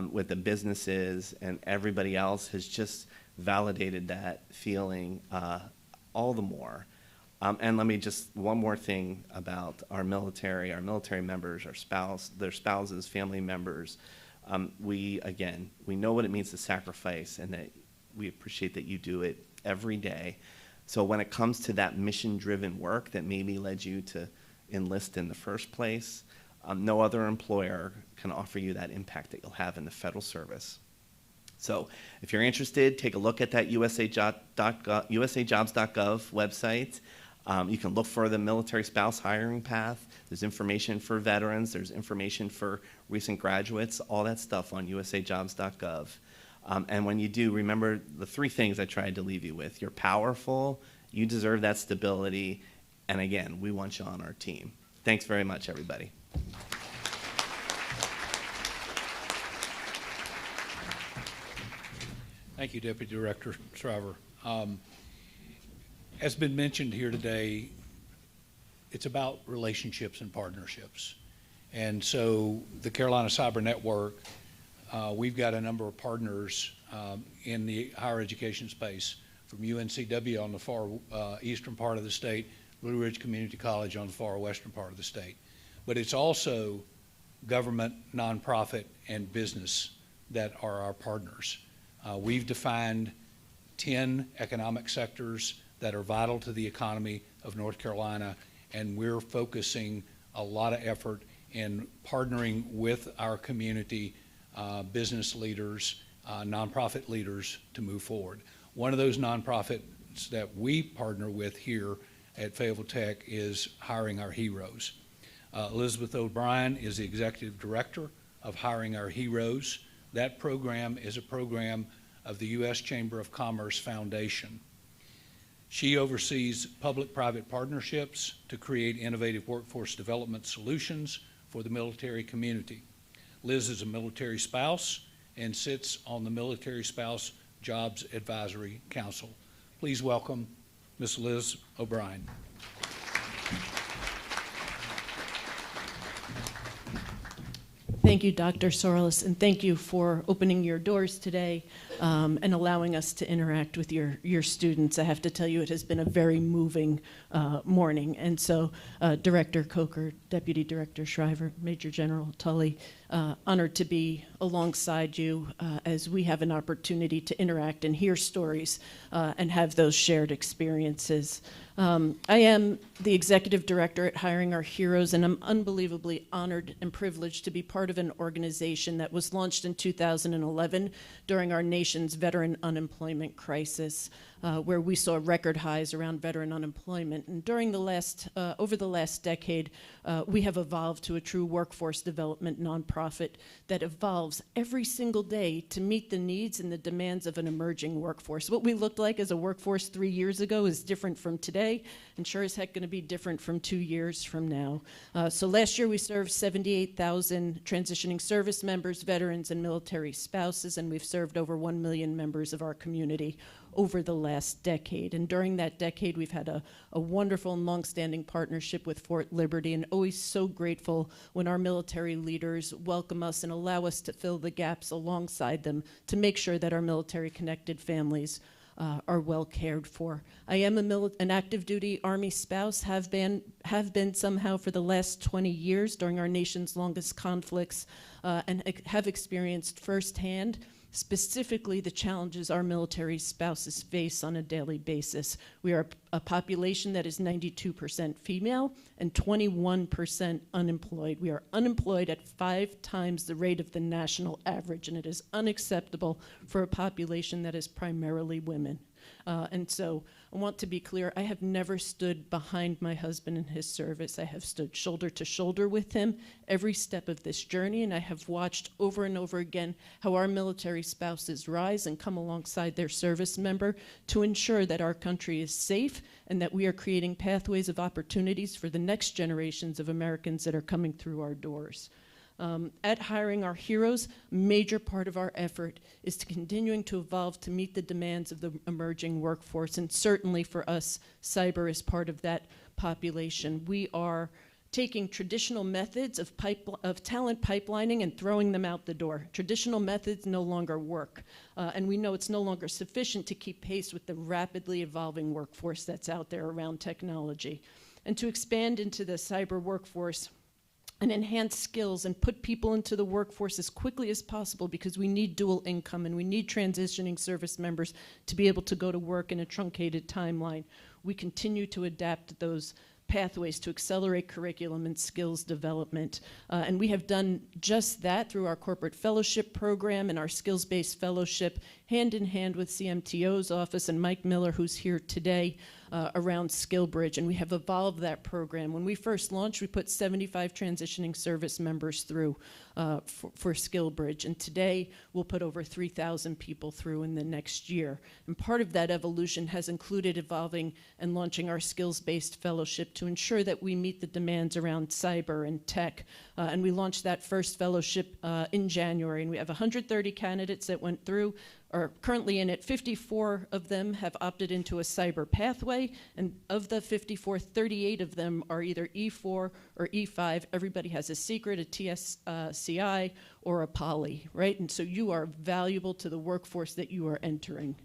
with the businesses and everybody else has just validated that feeling all the more. And let me just, one more thing about our military members, their spouses, family members. We know what it means to sacrifice, and that we appreciate that you do it every day. So when it comes to that mission-driven work that maybe led you to enlist in the first place, no other employer can offer you that impact that you'll have in the federal service. So if you're interested, take a look at that usajobs.gov website. You can look for the military spouse hiring path. There's information for veterans. There's information for recent graduates, all that stuff on usajobs.gov. And when you do, remember the three things I tried to leave you with. You're powerful, you deserve that stability, and again, we want you on our team. Thanks very much, everybody. Thank you, Deputy Director Shriver. As been mentioned here today, it's about relationships and partnerships. And so the Carolina Cyber Network, we've got a number of partners in the higher education space, from UNCW on the far eastern part of the state, Blue Ridge Community College on the far western part of the state. But it's also government, nonprofit, and business that are our partners. We've defined 10 economic sectors that are vital to the economy of North Carolina, and we're focusing a lot of effort in partnering with our community, business leaders, nonprofit leaders to move forward. One of those nonprofits that we partner with here at Fayetteville Tech is Hiring Our Heroes. Elizabeth O'Brien is the executive director of Hiring Our Heroes. That program is a program of the U.S. Chamber of Commerce Foundation. She oversees public-private partnerships to create innovative workforce development solutions for the military community. Liz is a military spouse and sits on the Military Spouse Jobs Advisory Council. Please welcome Ms. Liz O'Brien. Thank you, Dr. Sorrells, and thank you for opening your doors today and allowing us to interact with your students. I have to tell you, it has been a very moving morning. And so Director Coker, Deputy Director Shriver, Major General Tuley, honored to be alongside you as we have an opportunity to interact and hear stories and have those shared experiences. I am the executive director at Hiring Our Heroes, and I'm unbelievably honored and privileged to be part of an organization that was launched in 2011 during our nation's veteran unemployment crisis, where we saw record highs around veteran unemployment. And during the last, over the last decade, we have evolved to a true workforce development nonprofit that evolves every single day to meet the needs and the demands of an emerging workforce. What we looked like as a workforce 3 years ago is different from today, and sure as heck going to be different from 2 years from now. So last year we served 78,000 transitioning service members, veterans, and military spouses, and we've served over 1 million members of our community over the last decade. And during that decade, we've had a wonderful and longstanding partnership with Fort Liberty, and always so grateful when our military leaders welcome us and allow us to fill the gaps alongside them to make sure that our military-connected families are well cared for. I am an active duty Army spouse, have been somehow for the last 20 years during our nation's longest conflicts, and have experienced firsthand specifically the challenges our military spouses face on a daily basis. We are a population that is 92% female and 21% unemployed. We are unemployed at 5 times the rate of the national average, and it is unacceptable for a population that is primarily women. And so I want to be clear, I have never stood behind my husband in his service. I have stood shoulder to shoulder with him every step of this journey, and I have watched over and over again how our military spouses rise and come alongside their service member to ensure that our country is safe and that we are creating pathways of opportunities for the next generations of Americans that are coming through our doors. At Hiring Our Heroes, a major part of our effort is to continuing to evolve to meet the demands of the emerging workforce, and certainly for us, cyber is part of that population. We are taking traditional methods of talent pipelining and throwing them out the door. Traditional methods no longer work, and we know it's no longer sufficient to keep pace with the rapidly evolving workforce that's out there around technology. And to expand into the cyber workforce, and enhance skills and put people into the workforce as quickly as possible, because we need dual income and we need transitioning service members to be able to go to work in a truncated timeline. We continue to adapt those pathways to accelerate curriculum and skills development. And we have done just that through our corporate fellowship program and our skills-based fellowship, hand in hand with CMTO's office and Mike Miller, who's here today, around SkillBridge, and we have evolved that program. When we first launched, we put 75 transitioning service members through for SkillBridge, and today we'll put over 3,000 people through in the next year. And part of that evolution has included evolving and launching our skills-based fellowship to ensure that we meet the demands around cyber and tech. And we launched that first fellowship in January, and we have 130 candidates that went through, are currently in it. 54 of them have opted into a cyber pathway, and of the 54, 38 of them are either E4 or E5. Everybody has a secret, a TSCI, or a poly, right? And so you are valuable to the workforce that you are entering.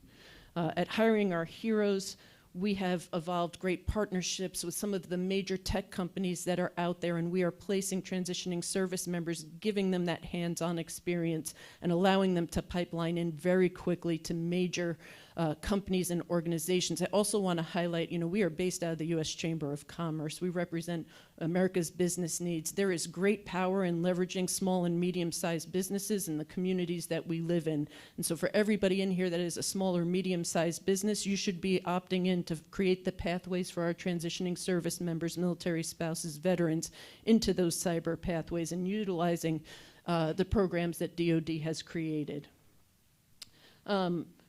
At Hiring Our Heroes, we have evolved great partnerships with some of the major tech companies that are out there, and we are placing transitioning service members, giving them that hands-on experience and allowing them to pipeline in very quickly to major companies and organizations. I also want to highlight, we are based out of the U.S. Chamber of Commerce. We represent America's business needs. There is great power in leveraging small and medium-sized businesses in the communities that we live in. And so for everybody in here that is a small or medium-sized business, you should be opting in to create the pathways for our transitioning service members, military spouses, veterans, into those cyber pathways and utilizing the programs that DoD has created.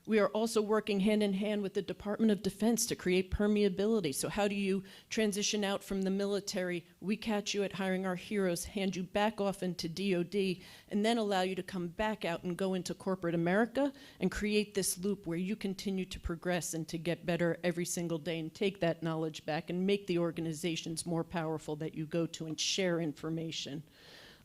We are also working hand in hand with the Department of Defense to create permeability. So how do you transition out from the military? We catch you at hiring our heroes, hand you back off into DoD, and then allow you to come back out and go into corporate America and create this loop where you continue to progress and to get better every single day and take that knowledge back and make the organizations more powerful that you go to and share information.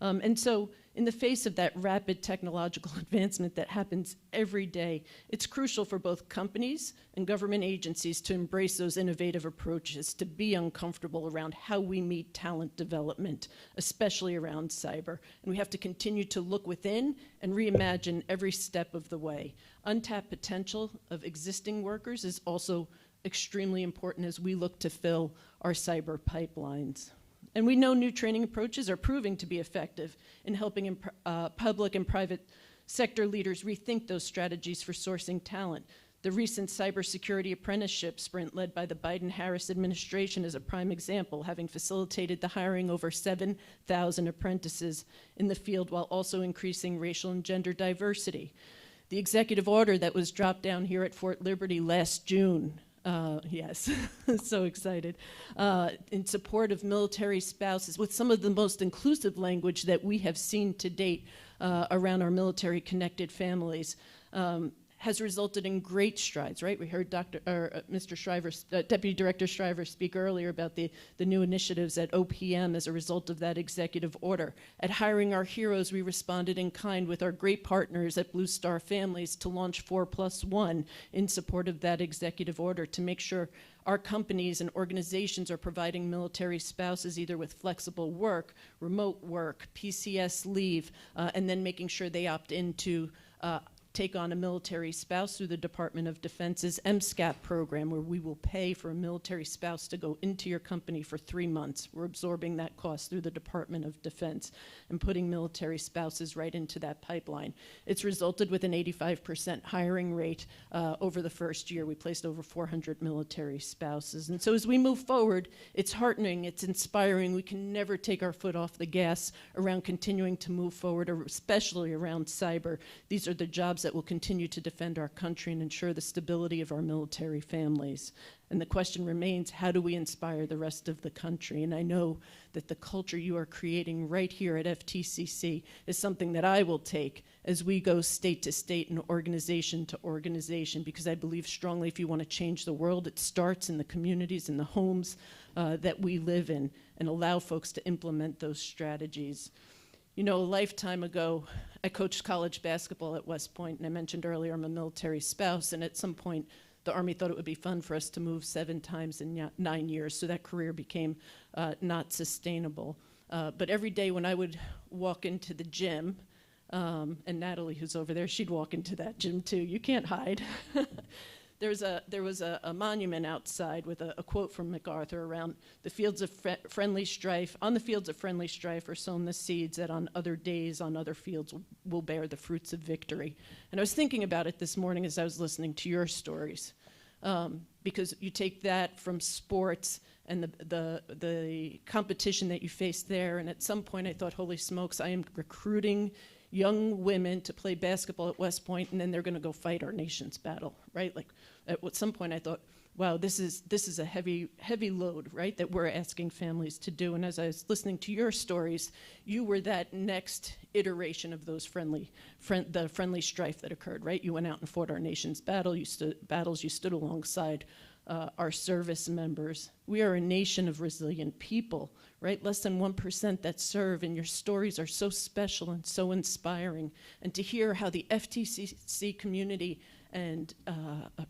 And so in the face of that rapid technological advancement that happens every day, it's crucial for both companies and government agencies to embrace those innovative approaches, to be uncomfortable around how we meet talent development, especially around cyber. And we have to continue to look within and reimagine every step of the way. Untapped potential of existing workers is also extremely important as we look to fill our cyber pipelines. And we know new training approaches are proving to be effective in helping public and private sector leaders rethink those strategies for sourcing talent. The recent cybersecurity apprenticeship sprint led by the Biden-Harris administration is a prime example, having facilitated the hiring over 7,000 apprentices in the field while also increasing racial and gender diversity. The executive order that was dropped down here at Fort Liberty last June, yes, so excited, in support of military spouses with some of the most inclusive language that we have seen to date around our military-connected families, has resulted in great strides, right? We heard Mr. Shriver, Deputy Director Shriver speak earlier about the new initiatives at OPM as a result of that executive order. At Hiring Our Heroes, we responded in kind with our great partners at Blue Star Families to launch 4+1 in support of that executive order to make sure our companies and organizations are providing military spouses either with flexible work, remote work, PCS leave, and then making sure they opt into take on a military spouse through the Department of Defense's MSCAP program, where we will pay for a military spouse to go into your company for 3 months. We're absorbing that cost through the Department of Defense and putting military spouses right into that pipeline. It's resulted with an 85% hiring rate over the first year. We placed over 400 military spouses. And so as we move forward, it's heartening, it's inspiring. We can never take our foot off the gas around continuing to move forward, especially around cyber. These are the jobs that will continue to defend our country and ensure the stability of our military families. And the question remains, how do we inspire the rest of the country? And I know that the culture you are creating right here at FTCC is something that I will take as we go state to state and organization to organization, because I believe strongly if you want to change the world, it starts in the communities and the homes that we live in, and allow folks to implement those strategies. You know, a lifetime ago, I coached college basketball at West Point, and I mentioned earlier I'm a military spouse, and at some point, the Army thought it would be fun for us to move 7 times in 9 years, so that career became not sustainable. But every day when I would walk into the gym, and Natalie, who's over there, she'd walk into that gym too. You can't hide. There was a monument outside with a quote from MacArthur around the fields of friendly strife. On the fields of friendly strife are sown the seeds that on other days, on other fields, will bear the fruits of victory. And I was thinking about it this morning as I was listening to your stories, because you take that from sports and the competition that you face there. And at some point I thought, holy smokes, I am recruiting young women to play basketball at West Point, and then they're going to go fight our nation's battle, right? Like at some point I thought, wow, this is a heavy load, right, that we're asking families to do. And as I was listening to your stories, you were that next iteration of those friendly strife that occurred, right? You went out and fought our nation's battles. You stood alongside our service members. We are a nation of resilient people, right? Less than 1% that serve, and your stories are so special and so inspiring. And to hear how the FTCC community and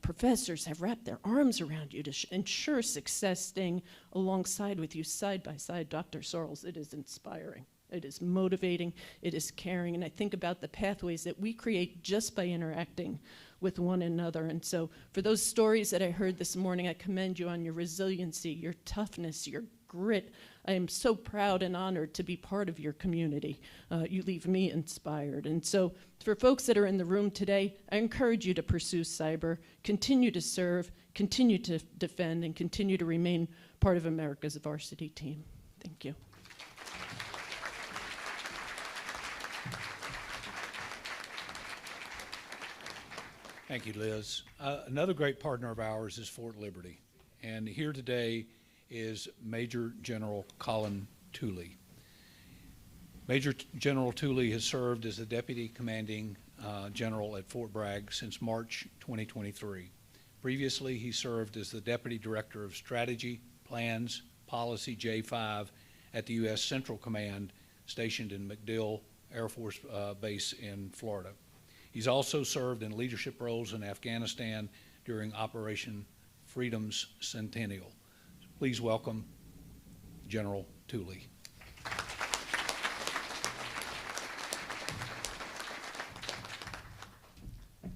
professors have wrapped their arms around you to ensure success, staying alongside with you side by side, Dr. Sorrells, it is inspiring. It is motivating, it is caring, and I think about the pathways that we create just by interacting with one another. And so for those stories that I heard this morning, I commend you on your resiliency, your toughness, your grit. I am so proud and honored to be part of your community. You leave me inspired. And so for folks that are in the room today, I encourage you to pursue cyber, continue to serve, continue to defend, and continue to remain part of America's varsity team. Thank you. Thank you, Liz. Another great partner of ours is Fort Liberty. And here today is Major General Colin Tuley. Major General Tuley has served as the Deputy Commanding General at Fort Bragg since March 2023. Previously, he served as the Deputy Director of Strategy, Plans, Policy J5 at the U.S. Central Command stationed in MacDill Air Force Base in Florida. He's also served in leadership roles in Afghanistan during Operation Freedom's Centennial. Please welcome General Tuley.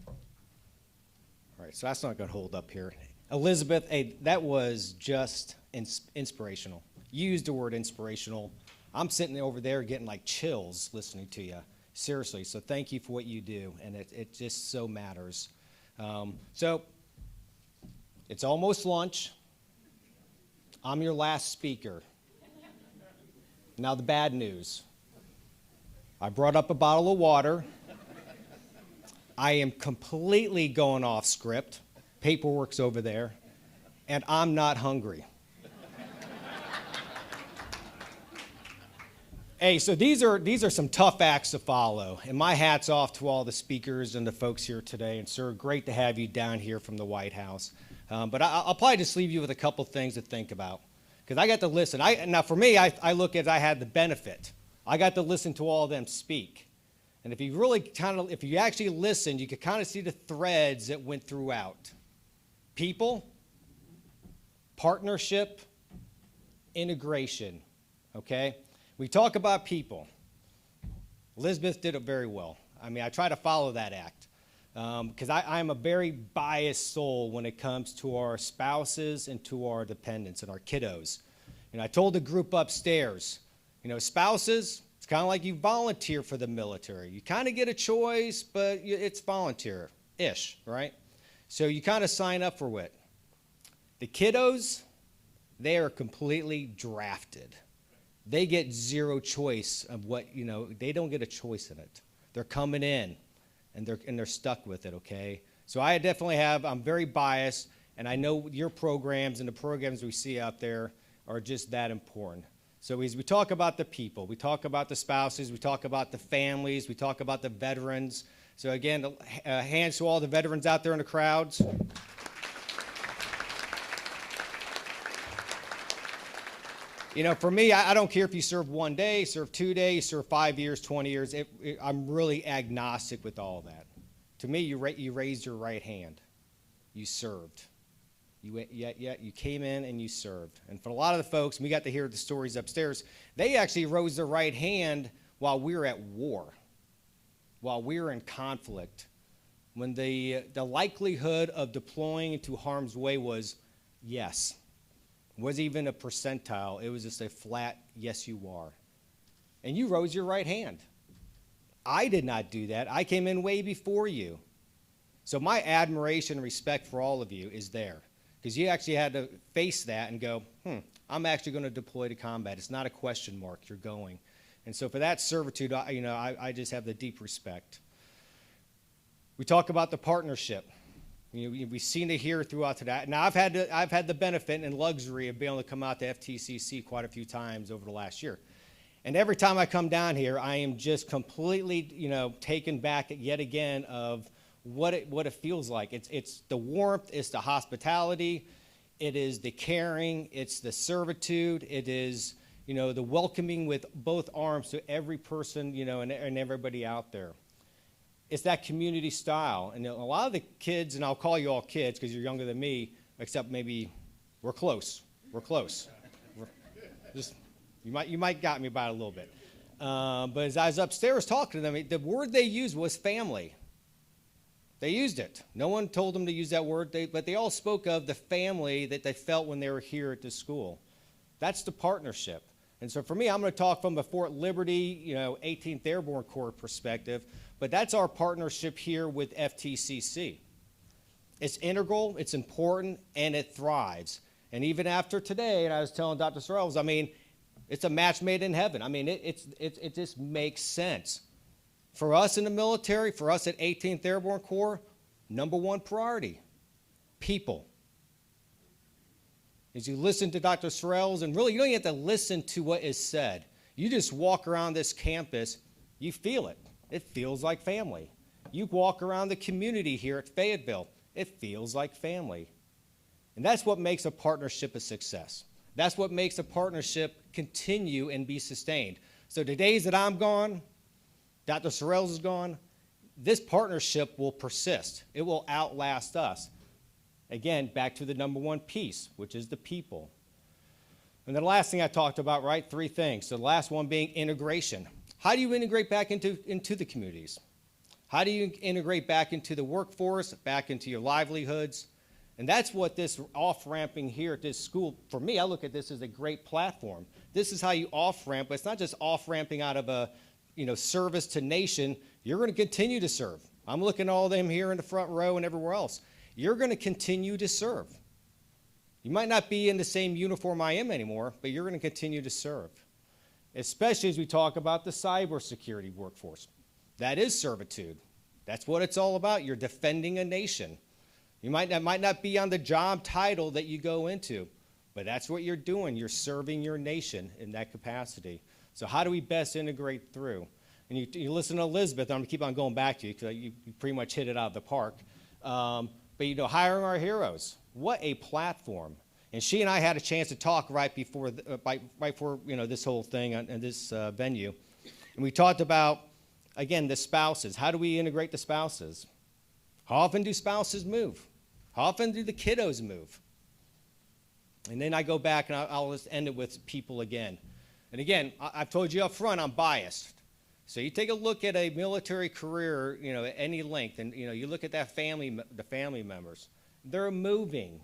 All right, so that's not going to hold up here. Elizabeth, hey, that was just inspirational. You used the word inspirational. I'm sitting over there getting like chills listening to you. Seriously, so thank you for what you do, and it just so matters. So it's almost lunch. I'm your last speaker. Now the bad news. I brought up a bottle of water. I am completely going off script. Paperwork's over there, and I'm not hungry. Hey, so these are some tough acts to follow, and my hat's off to all the speakers and the folks here today. And sir, great to have you down here from the White House. But I'll probably just leave you with a couple things to think about, because I got to listen. Now for me, I look at I had the benefit. I got to listen to all of them speak, and if you actually listened, you could kind of see the threads that went throughout: people, partnership, integration. Okay. We talk about people. Elizabeth did it very well. I mean, I try to follow that act because I'm a very biased soul when it comes to our spouses and to our dependents and our kiddos. And I told the group upstairs, spouses, it's kind of like you volunteer for the military. You kind of get a choice, but it's volunteer-ish, right? So you kind of sign up for it. The kiddos, they are completely drafted. They get zero choice of what, they don't get a choice in it. They're coming in, and they're stuck with it, okay? So I definitely I'm very biased, and I know your programs and the programs we see out there are just that important. So as we talk about the people, we talk about the spouses, we talk about the families, we talk about the veterans. So again, hands to all the veterans out there in the crowds. For me, I don't care if you serve 1 day, serve 2 days, serve 5 years, 20 years. I'm really agnostic with all that. To me, you raised your right hand. You served. You came in and you served. And for a lot of the folks, we got to hear the stories upstairs, they actually rose their right hand while we were at war, while we were in conflict, when the likelihood of deploying into harm's way was yes. Was even a percentile. It was just a flat, yes, you are. And you rose your right hand. I did not do that. I came in way before you. So my admiration and respect for all of you is there, because you actually had to face that and go, I'm actually going to deploy to combat. It's not a question mark. You're going. And so for that servitude, I just have the deep respect. We talk about the partnership. We've seen it here throughout today. Now, I've had the benefit and luxury of being able to come out to FTCC quite a few times over the last year. And every time I come down here, I am just completely, taken back yet again of what it feels like. It's the warmth, it's the hospitality, it is the caring, it's the servitude, it is, the welcoming with both arms to every person, and everybody out there. It's that community style. And a lot of the kids, and I'll call you all kids because you're younger than me, except maybe we're close. We're close. You might got me by a little bit. But as I was upstairs talking to them, the word they used was family. They used it. No one told them to use that word, but they all spoke of the family that they felt when they were here at this school. That's the partnership. And so for me, I'm going to talk from the Fort Liberty, 18th Airborne Corps perspective, but that's our partnership here with FTCC. It's integral, it's important, and it thrives. And even after today, and I was telling Dr. Sorrells, I mean, it's a match made in heaven. I mean, it just makes sense. For us in the military, for us at 18th Airborne Corps, number one priority, people. As you listen to Dr. Sorrells, and really you don't even have to listen to what is said. You just walk around this campus, you feel it. It feels like family. You walk around the community here at Fayetteville, it feels like family. And that's what makes a partnership a success. That's what makes a partnership continue and be sustained. So the days that I'm gone, Dr. Sorrells is gone, this partnership will persist. It will outlast us. Again, back to the number one piece, which is the people. And the last thing I talked about, right, 3 things. So the last one being integration. How do you integrate back into the communities? How do you integrate back into the workforce, back into your livelihoods? And that's what this off-ramping here at this school, for me, I look at this as a great platform. This is how you off-ramp, but it's not just off-ramping out of a service to nation. You're going to continue to serve. I'm looking at all of them here in the front row and everywhere else. You're going to continue to serve. You might not be in the same uniform I am anymore, but you're going to continue to serve, especially as we talk about the cybersecurity workforce. That is servitude. That's what it's all about. You're defending a nation. You might not be on the job title that you go into, but that's what you're doing. You're serving your nation in that capacity. So how do we best integrate through? And you listen to Elizabeth, I'm going to keep on going back to you because you pretty much hit it out of the park. But hiring our heroes, what a platform. And she and I had a chance to talk right before this whole thing in this venue. And we talked about, again, the spouses. How do we integrate the spouses? How often do spouses move? How often do the kiddos move? And then I go back and I'll just end it with people again. And again, I've told you up front, I'm biased. So you take a look at a military career, at any length, and you look at that family, the family members, they're moving.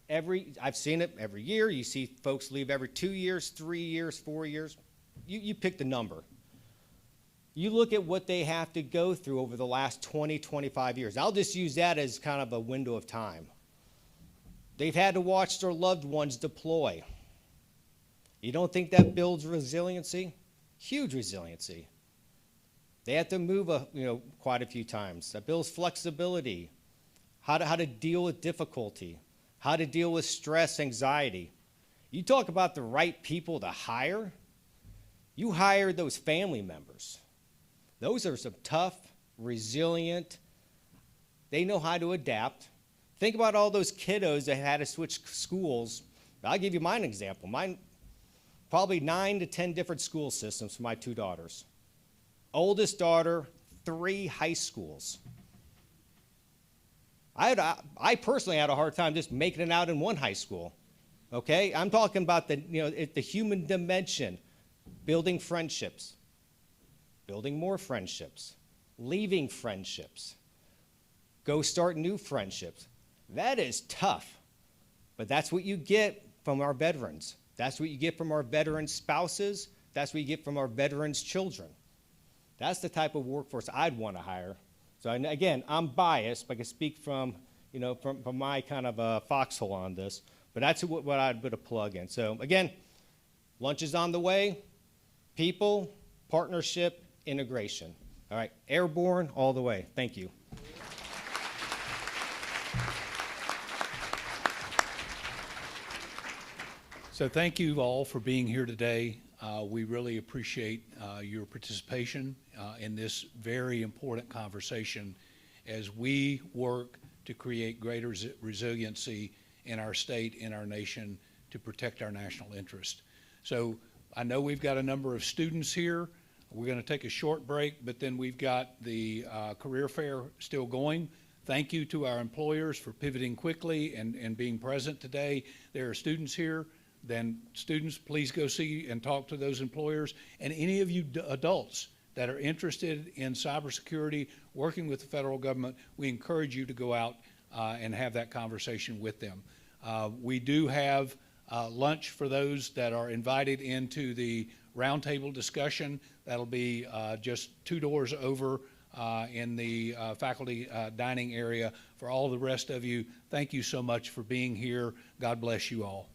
I've seen it every year. You see folks leave every 2 years, 3 years, 4 years. You pick the number. You look at what they have to go through over the last 20, 25 years. I'll just use that as kind of a window of time. They've had to watch their loved ones deploy. You don't think that builds resiliency? Huge resiliency. They have to move quite a few times. That builds flexibility, how to deal with difficulty, how to deal with stress, anxiety. You talk about the right people to hire. You hire those family members. Those are some tough, resilient, they know how to adapt. Think about all those kiddos that had to switch schools. I'll give you mine example. Mine, probably 9 to 10 different school systems for my 2 daughters. Oldest daughter, 3 high schools. I personally had a hard time just making it out in one high school. Okay, I'm talking about the human dimension, building friendships, building more friendships, leaving friendships, go start new friendships. That is tough, but that's what you get from our veterans. That's what you get from our veteran spouses. That's what you get from our veterans' children. That's the type of workforce I'd want to hire. So again, I'm biased, but I can speak from my kind of foxhole on this. But that's what I'd put a plug in. So again, lunch is on the way. People, partnership, integration. All right, airborne all the way. Thank you. So thank you all for being here today. We really appreciate your participation in this very important conversation as we work to create greater resiliency in our state, in our nation, to protect our national interest. So I know we've got a number of students here. We're going to take a short break, but then we've got the career fair still going. Thank you to our employers for pivoting quickly and being present today. There are students here. Then students, please go see and talk to those employers. And any of you adults that are interested in cybersecurity, working with the federal government, we encourage you to go out and have that conversation with them. We do have lunch for those that are invited into the roundtable discussion. That'll be just 2 doors over in the faculty dining area. For all the rest of you, thank you so much for being here. God bless you all.